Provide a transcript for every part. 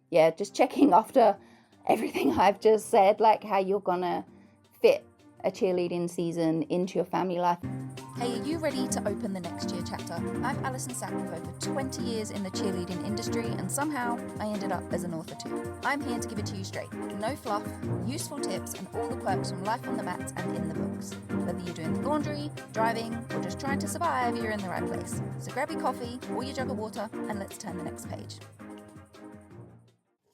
yeah, just checking after everything I've just said, like how you're gonna fit a cheerleading season into your family life. Hey, are you ready to open the next cheer chapter? I'm Allison Sack with over 20 years in the cheerleading industry, and somehow I ended up as an author too. I'm here to give it to you straight. No fluff, useful tips, and all the quirks from life on the mats and in the books. Whether you're doing the laundry, driving, or just trying to survive, you're in the right place. So grab your coffee or your jug of water and let's turn the next page.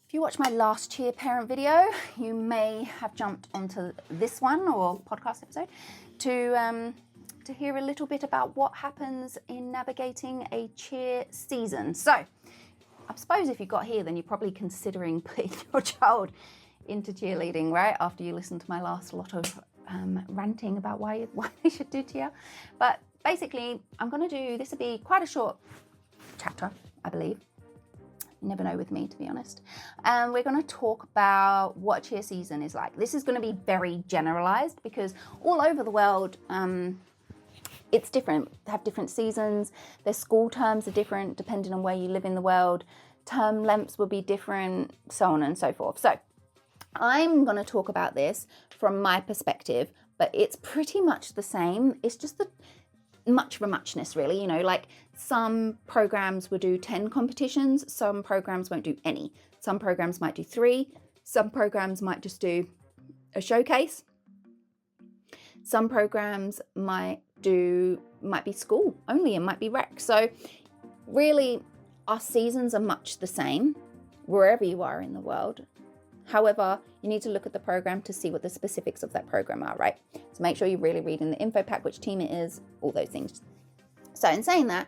If you watched my last cheer parent video, you may have jumped onto this one or podcast episode to hear a little bit about what happens in navigating a cheer season. So I suppose if you got here, then you're probably considering putting your child into cheerleading, right? After you listen to my last lot of ranting about why they should do cheer. But basically, this will be quite a short chapter, I believe. You never know with me, to be honest. We're going to talk about what cheer season is like. This is going to be very generalized because all over the world, it's different. They have different seasons. Their school terms are different depending on where you live in the world. Term lengths will be different, so on and so forth. So I'm going to talk about this from my perspective, but it's pretty much the same. It's just much of a muchness, really. You know, like some programs will do 10 competitions. Some programs won't do any. Some programs might do 3. Some programs might just do a showcase. Some programs might be school only and might be rec. So really our seasons are much the same wherever you are in the world. However, you need to look at the program to see what the specifics of that program are, right? So make sure you're really reading the info pack, which team it is, all those things. So in saying that,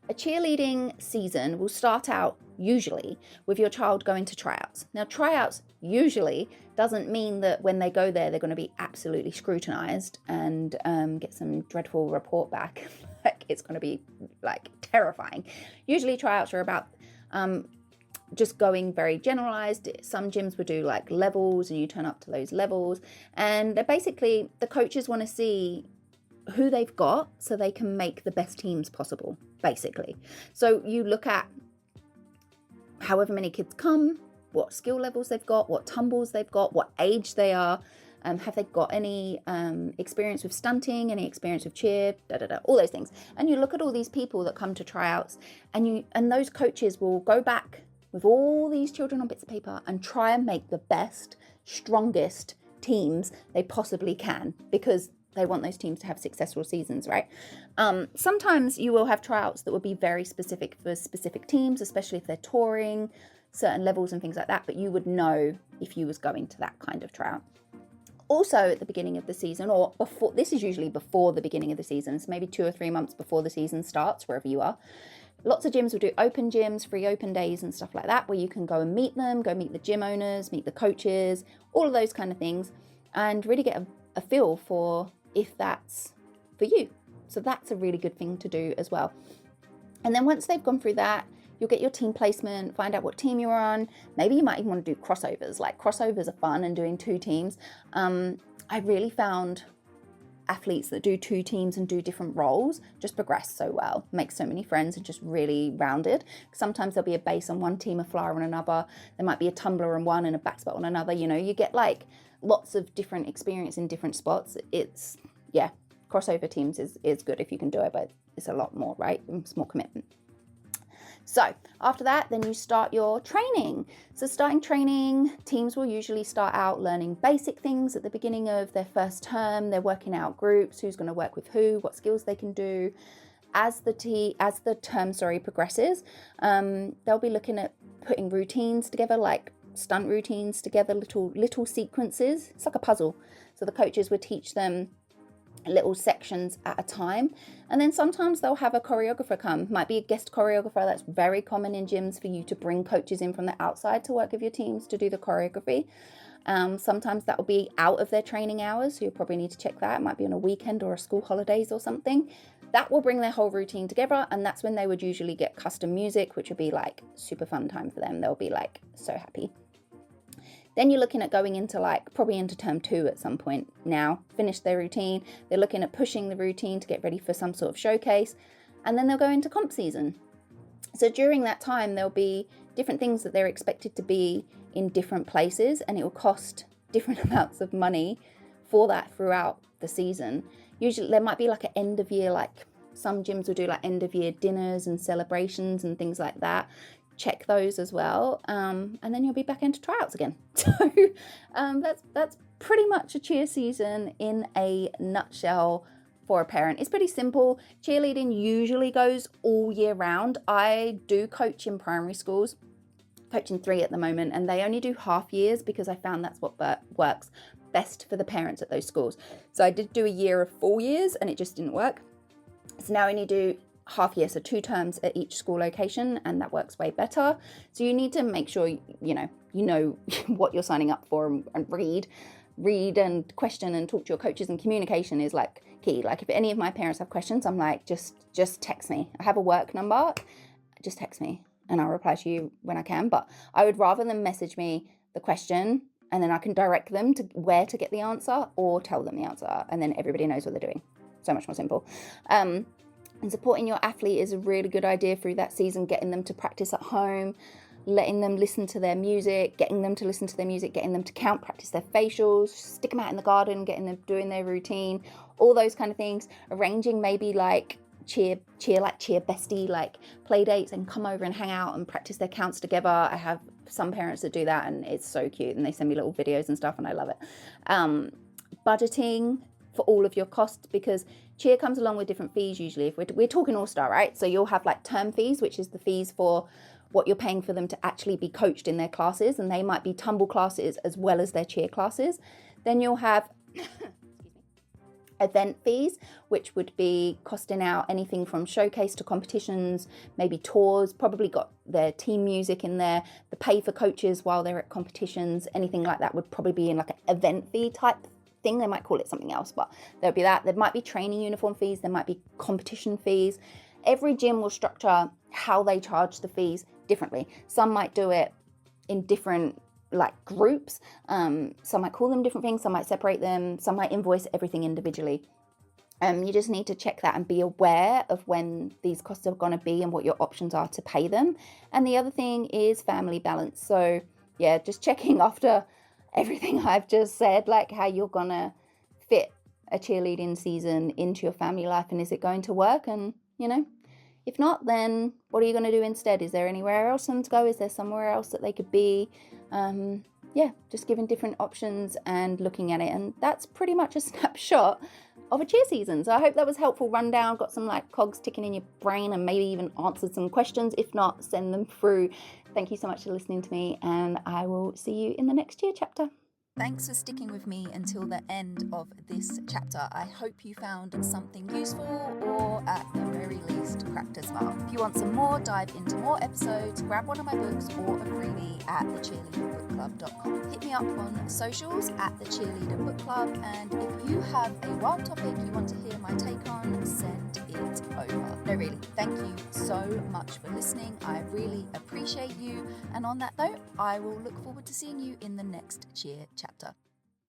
a cheerleading season will start out usually with your child going to tryouts. Now, tryouts usually doesn't mean that when they go there, they're going to be absolutely scrutinized and get some dreadful report back. Like it's going to be like terrifying. Usually tryouts are about just going very generalized. Some gyms would do like levels and you turn up to those levels. And basically the coaches want to see who they've got so they can make the best teams possible, basically. So you look at however many kids come, what skill levels they've got, what tumbles they've got, what age they are, have they got any experience with stunting, any experience with cheer, all those things. And you look at all these people that come to tryouts and those coaches will go back with all these children on bits of paper and try and make the best, strongest teams they possibly can because they want those teams to have successful seasons, right? Sometimes you will have tryouts that will be very specific for specific teams, especially if they're touring certain levels and things like that, but you would know if you was going to that kind of tryout. Also at the beginning of the season, or before, this is usually before the beginning of the season, so maybe 2 or 3 months before the season starts, wherever you are. Lots of gyms will do open gyms, free open days and stuff like that, where you can go and meet them, go meet the gym owners, meet the coaches, all of those kind of things, and really get a feel for if that's for you. So that's a really good thing to do as well. And then once they've gone through that, you'll get your team placement, find out what team you're on. Maybe you might even want to do crossovers. Like crossovers are fun and doing 2 teams. I really found athletes that do 2 teams and do different roles just progress so well, make so many friends and just really rounded. Sometimes there'll be a base on one team, a flyer on another. There might be a tumbler on one and a back spot on another. You know, you get like lots of different experience in different spots. It's, yeah, crossover teams is good if you can do it, but it's a lot more, right? It's more commitment. So after that, then you start your training. So starting training, teams will usually start out learning basic things at the beginning of their first term. They're working out groups, who's going to work with who, what skills they can do. As the term progresses, they'll be looking at putting routines together, like stunt routines together, little sequences. It's like a puzzle. So the coaches would teach them little sections at a time, and then sometimes they'll have a choreographer come. Might be a guest choreographer. That's very common in gyms for you to bring coaches in from the outside to work with your teams to do the choreography. Sometimes that will be out of their training hours, so you'll probably need to check that. It might be on a weekend or a school holidays or something. That will bring their whole routine together, and that's when they would usually get custom music, which would be like super fun time for them. They'll be like so happy. Then you're looking at going into probably into term 2 at some point now, finish their routine. They're looking at pushing the routine to get ready for some sort of showcase. And then they'll go into comp season. So during that time, they'll be different things that they're expected to be in different places, and it will cost different amounts of money for that throughout the season. Usually there might be like an end of year, like some gyms will do like end of year dinners and celebrations and things like that. Check those as well, and then you'll be back into tryouts again. So that's pretty much a cheer season in a nutshell for a parent. It's pretty simple. Cheerleading usually goes all year round. I do coach in primary schools, coaching 3 at the moment, and they only do half years because I found that's what works best for the parents at those schools. So I did do a year of 4 years and it just didn't work. So now I only do half year, so 2 terms at each school location, and that works way better. So you need to make sure you know what you're signing up for, and read and question and talk to your coaches, and communication is like key. Like if any of my parents have questions, I'm like, just text me. I have a work number, just text me and I'll reply to you when I can. But I would rather them message me the question and then I can direct them to where to get the answer, or tell them the answer, and then everybody knows what they're doing. So much more simple. And supporting your athlete is a really good idea through that season, getting them to practice at home, letting them listen to their music, getting them to listen to their music, getting them to count, practice their facials, stick them out in the garden, getting them doing their routine, all those kind of things. Arranging maybe like cheer bestie, like play dates, and come over and hang out and practice their counts together. I have some parents that do that and it's so cute, and they send me little videos and stuff and I love it. Budgeting for all of your costs, because cheer comes along with different fees usually. If we're talking all-star, right? So you'll have like term fees, which is the fees for what you're paying for them to actually be coached in their classes, and they might be tumble classes as well as their cheer classes. Then you'll have event fees, which would be costing out anything from showcase to competitions, maybe tours, probably got their team music in there, the pay for coaches while they're at competitions, anything like that would probably be in like an event fee type thing. They might call it something else, but there'll be that. There might be training uniform fees, there might be competition fees. Every gym will structure how they charge the fees differently. Some might do it in different like groups, some might call them different things, some might separate them, some might invoice everything individually. You just need to check that and be aware of when these costs are going to be and what your options are to pay them. And the other thing is family balance. So yeah, just checking after everything I've just said, like how you're gonna fit a cheerleading season into your family life, and is it going to work? And if not, then what are you going to do instead? Is there anywhere else for them to go? Is there somewhere else that they could be? Just giving different options and looking at it. And that's pretty much a snapshot of a cheer season. So I hope that was helpful rundown, got some like cogs ticking in your brain, and maybe even answered some questions. If not, send them through. Thank you so much for listening to me, and I will see you in the next cheer chapter. Thanks for sticking with me until the end of this chapter. I hope you found something useful, or at the very least cracked a smile. If you want some more, dive into more episodes, grab one of my books or a freebie at thecheerleaderbookclub.com. Hit me up on socials at the Cheerleader Book Club, and if you have a wild topic you want to hear my take on, send it over. No, really, thank you so much for listening. I really appreciate you, and on that note, I will look forward to seeing you in the next cheer chapter.